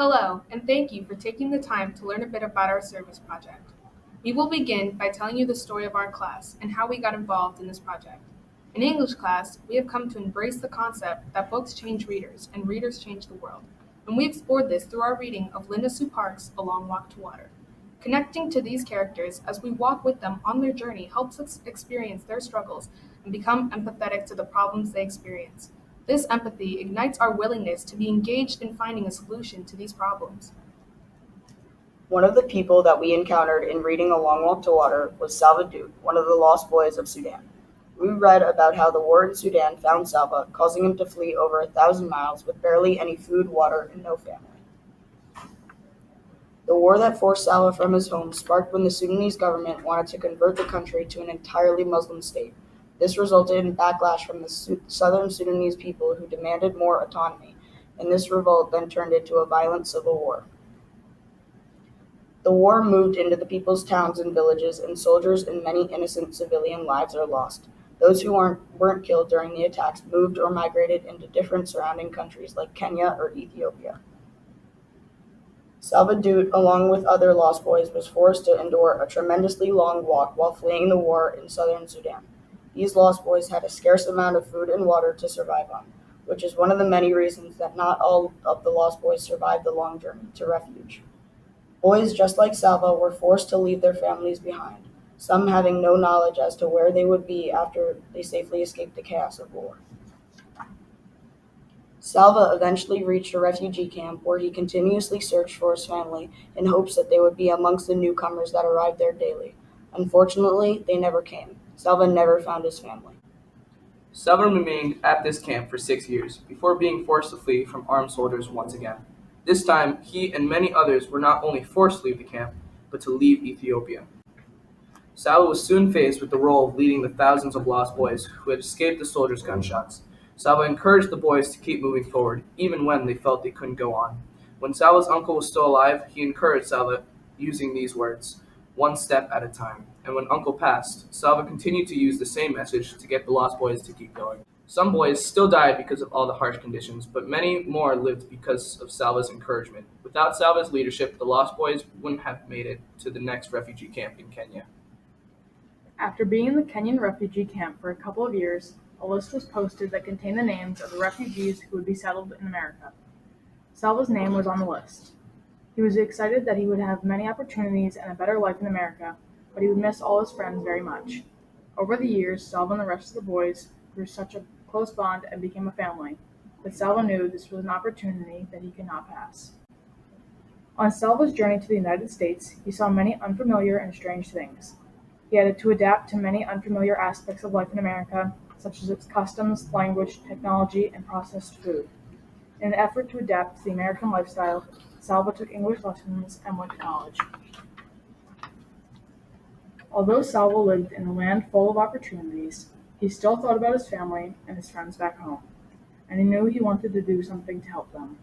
Hello, and thank you for taking the time to learn a bit about our service project. We will begin by telling you the story of our class and how we got involved in this project. In English class, we have come to embrace the concept that books change readers and readers change the world, and we explored this through our reading of Linda Sue Park's A Long Walk to Water. Connecting to these characters as we walk with them on their journey helps us experience their struggles and become empathetic to the problems they experience. This empathy ignites our willingness to be engaged in finding a solution to these problems. One of the people that we encountered in reading A Long Walk to Water was Salva Duke, one of the lost boys of Sudan. We read about how the war in Sudan found Salva, causing him to flee over 1,000 miles with barely any food, water, and no family. The war that forced Salva from his home sparked when the Sudanese government wanted to convert the country to an entirely Muslim state. This resulted in backlash from the southern Sudanese people who demanded more autonomy, and this revolt then turned into a violent civil war. The war moved into the people's towns and villages, and soldiers and many innocent civilian lives are lost. Those who weren't killed during the attacks moved or migrated into different surrounding countries like Kenya or Ethiopia. Salva Dude, along with other lost boys, was forced to endure a tremendously long walk while fleeing the war in southern Sudan. These lost boys had a scarce amount of food and water to survive on, which is one of the many reasons that not all of the lost boys survived the long journey to refuge. Boys just like Salva were forced to leave their families behind, some having no knowledge as to where they would be after they safely escaped the chaos of war. Salva eventually reached a refugee camp where he continuously searched for his family in hopes that they would be amongst the newcomers that arrived there daily. Unfortunately, they never came. Salva never found his family. Salva remained at this camp for 6 years before being forced to flee from armed soldiers once again. This time, he and many others were not only forced to leave the camp, but to leave Ethiopia. Salva was soon faced with the role of leading the thousands of lost boys who had escaped the soldiers' gunshots. Salva encouraged the boys to keep moving forward, even when they felt they couldn't go on. When Salva's uncle was still alive, he encouraged Salva using these words, one step at a time. And when Uncle passed, Salva continued to use the same message to get the lost boys to keep going. Some boys still died because of all the harsh conditions, but many more lived because of Salva's encouragement. Without Salva's leadership, the lost boys wouldn't have made it to the next refugee camp in Kenya. After being in the Kenyan refugee camp for a couple of years, a list was posted that contained the names of the refugees who would be settled in America. Salva's name was on the list. He was excited that he would have many opportunities and a better life in America, but he would miss all his friends very much. Over the years, Salva and the rest of the boys grew such a close bond and became a family, but Salva knew this was an opportunity that he could not pass. On Salva's journey to the United States, he saw many unfamiliar and strange things. He had to adapt to many unfamiliar aspects of life in America, such as its customs, language, technology, and processed food. In an effort to adapt to the American lifestyle, Salva took English lessons and went to college. Although Salva lived in a land full of opportunities, he still thought about his family and his friends back home, and he knew he wanted to do something to help them.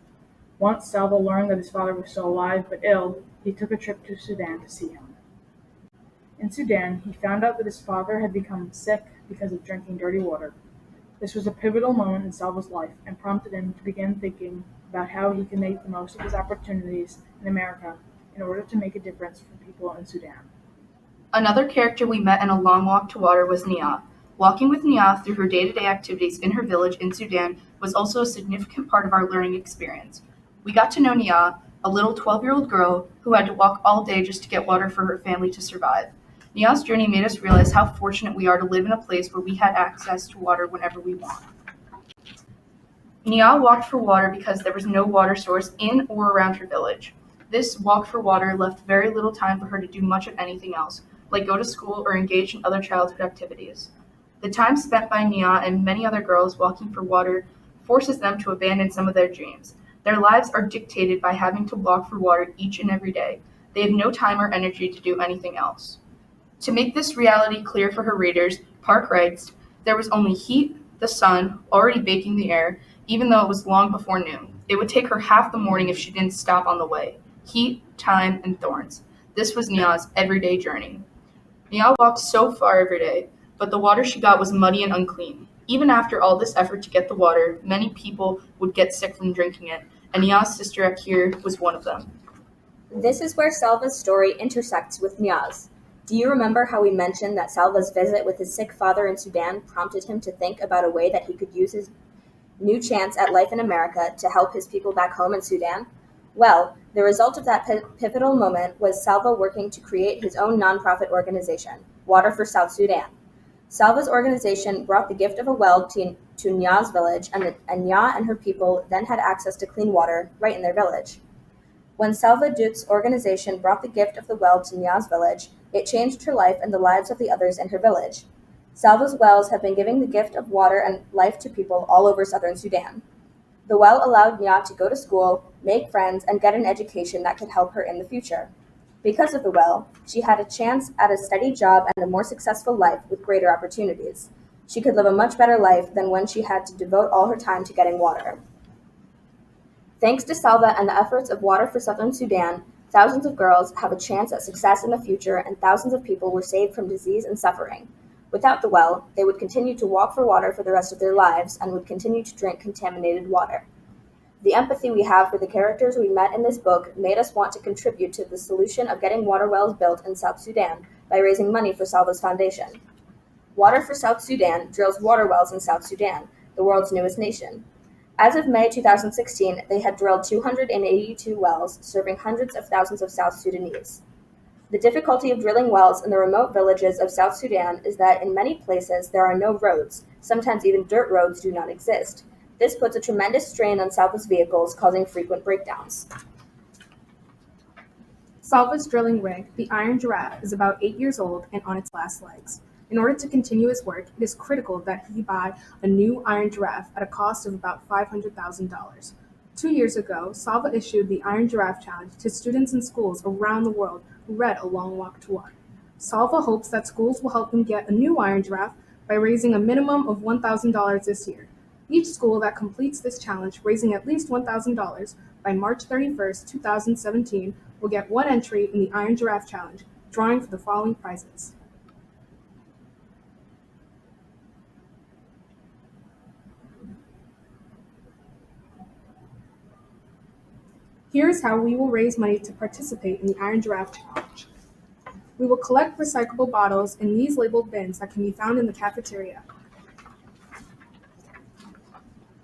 Once Salva learned that his father was still alive but ill, he took a trip to Sudan to see him. In Sudan, he found out that his father had become sick because of drinking dirty water. This was a pivotal moment in Salva's life and prompted him to begin thinking about how he could make the most of his opportunities in America in order to make a difference for people in Sudan. Another character we met in A Long Walk to Water was Nia. Walking with Nia through her day-to-day activities in her village in Sudan was also a significant part of our learning experience. We got to know Nia, a little 12-year-old girl who had to walk all day just to get water for her family to survive. Nia's journey made us realize how fortunate we are to live in a place where we had access to water whenever we want. Nia walked for water because there was no water source in or around her village. This walk for water left very little time for her to do much of anything else, like go to school or engage in other childhood activities. The time spent by Nia and many other girls walking for water forces them to abandon some of their dreams. Their lives are dictated by having to walk for water each and every day. They have no time or energy to do anything else. To make this reality clear for her readers, Park writes, there was only heat, the sun, already baking the air, even though it was long before noon. It would take her half the morning if she didn't stop on the way. Heat, time, and thorns. This was Nia's everyday journey. Nia walked so far every day, but the water she got was muddy and unclean. Even after all this effort to get the water, many people would get sick from drinking it, and Nia's sister Akir was one of them. This is where Salva's story intersects with Nia's. Do you remember how we mentioned that Salva's visit with his sick father in Sudan prompted him to think about a way that he could use his new chance at life in America to help his people back home in Sudan? Well, the result of that pivotal moment was Salva working to create his own nonprofit organization, Water for South Sudan. Salva's organization brought the gift of a well to Nya's village, and Nya and her people then had access to clean water right in their village. When Salva Duke's organization brought the gift of the well to Nya's village, it changed her life and the lives of the others in her village. Salva's wells have been giving the gift of water and life to people all over southern Sudan. The well allowed Nya to go to school, make friends, and get an education that could help her in the future. Because of the well, she had a chance at a steady job and a more successful life with greater opportunities. She could live a much better life than when she had to devote all her time to getting water. Thanks to Salva and the efforts of Water for Southern Sudan, thousands of girls have a chance at success in the future, and thousands of people were saved from disease and suffering. Without the well, they would continue to walk for water for the rest of their lives and would continue to drink contaminated water. The empathy we have for the characters we met in this book made us want to contribute to the solution of getting water wells built in South Sudan by raising money for Salva's foundation. Water for South Sudan drills water wells in South Sudan, the world's newest nation. As of May 2016, they had drilled 282 wells, serving hundreds of thousands of South Sudanese. The difficulty of drilling wells in the remote villages of South Sudan is that in many places there are no roads, sometimes even dirt roads do not exist. This puts a tremendous strain on Salva's vehicles, causing frequent breakdowns. Salva's drilling rig, the Iron Giraffe, is about 8 years old and on its last legs. In order to continue his work, it is critical that he buy a new Iron Giraffe at a cost of about $500,000. 2 years ago, Salva issued the Iron Giraffe Challenge to students in schools around the world who read A Long Walk to Water. Salva hopes that schools will help him get a new Iron Giraffe by raising a minimum of $1,000 this year. Each school that completes this challenge, raising at least $1,000 by March 31st, 2017, will get one entry in the Iron Giraffe Challenge, drawing for the following prizes. Here's how we will raise money to participate in the Iron Giraffe Challenge. We will collect recyclable bottles in these labeled bins that can be found in the cafeteria.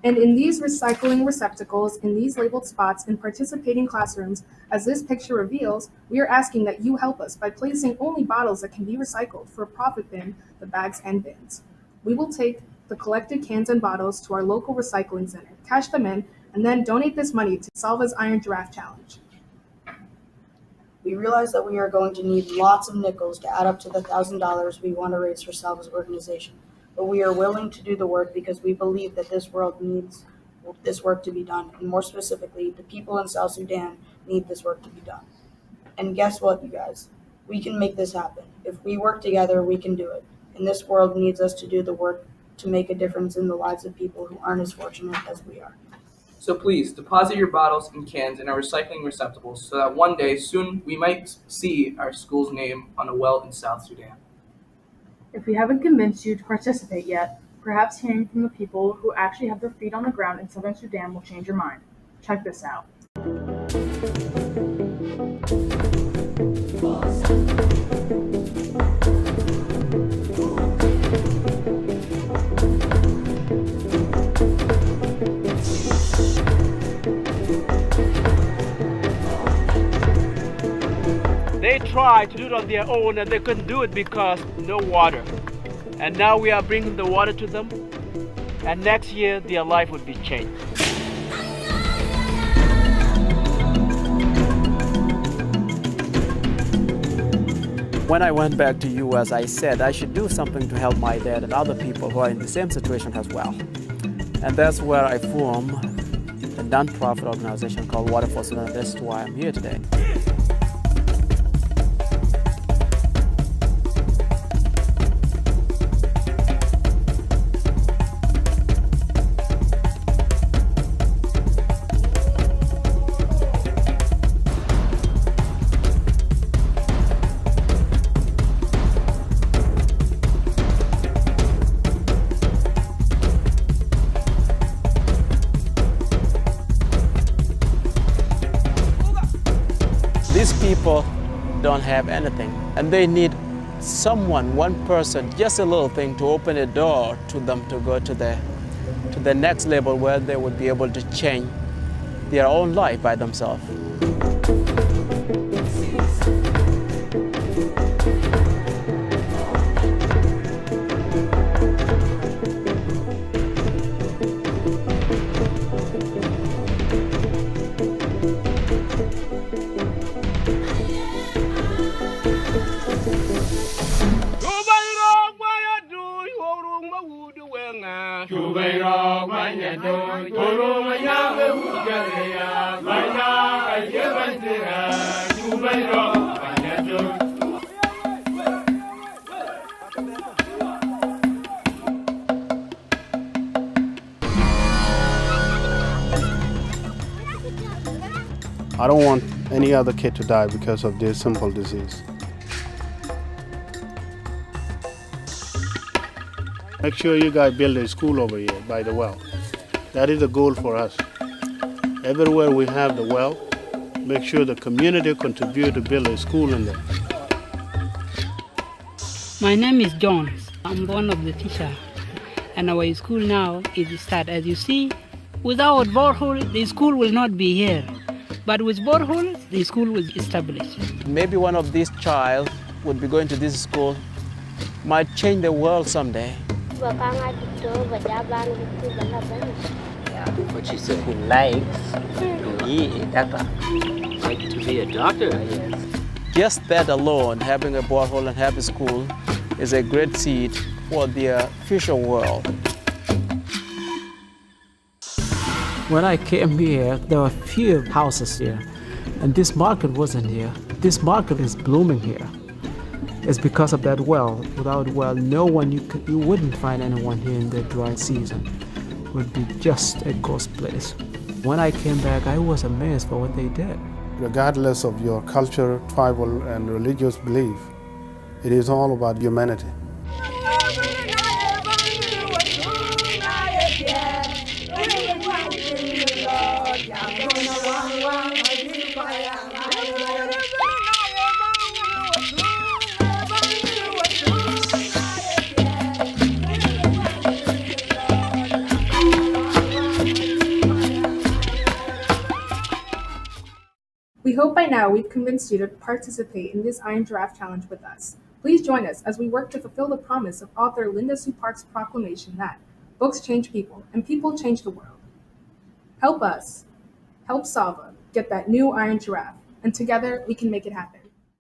And in these recycling receptacles, in these labeled spots in participating classrooms, as this picture reveals, we are asking that you help us by placing only bottles that can be recycled for a profit bin, the bags and bins. We will take the collected cans and bottles to our local recycling center, cash them in, and then donate this money to Salva's Iron Giraffe Challenge. We realize that we are going to need lots of nickels to add up to the $1,000 we want to raise for Salva's organization, but we are willing to do the work because we believe that this world needs this work to be done, and more specifically, the people in South Sudan need this work to be done. And guess what, you guys? We can make this happen. If we work together, we can do it, and this world needs us to do the work to make a difference in the lives of people who aren't as fortunate as we are. So please deposit your bottles and cans in our recycling receptacles so that one day soon we might see our school's name on a well in South Sudan. If we haven't convinced you to participate yet, perhaps hearing from the people who actually have their feet on the ground in southern Sudan will change your mind. Check this out. They tried to do it on their own and they couldn't do it because no water. And now we are bringing the water to them, and next year their life would be changed. When I went back to US, I said I should do something to help my dad and other people who are in the same situation as well. And that's where I formed a non-profit organization called Water for Sudan. That's why I'm here today. These people don't have anything, and they need someone, one person, just a little thing to open a door to them to go to the next level where they would be able to change their own life by themselves. I don't want any other kid to die because of this simple disease. Make sure you guys build a school over here by the well. That is the goal for us. Everywhere we have the well, make sure the community contribute to build a school in there. My name is John. I'm one of the teachers. And our school now is start. As you see, without borehole, the school will not be here. But with borehole, the school was established. Maybe one of these child would be going to this school, might change the world someday. What she said, he likes to be a doctor. Like to be a doctor? Yes. Just that alone, having a borehole and have a school, is a great seed for their future world. When I came here, there were few houses here, and this market wasn't here. This market is blooming here. It's because of that well. Without well, no one, you wouldn't find anyone here in the dry season. It would be just a ghost place. When I came back, I was amazed for what they did. Regardless of your culture, tribal, and religious belief, it is all about humanity. We hope by now we've convinced you to participate in this Iron Giraffe Challenge with us. Please join us as we work to fulfill the promise of author Linda Sue Park's proclamation that books change people and people change the world. Help us, help Salva get that new Iron Giraffe, and together we can make it happen.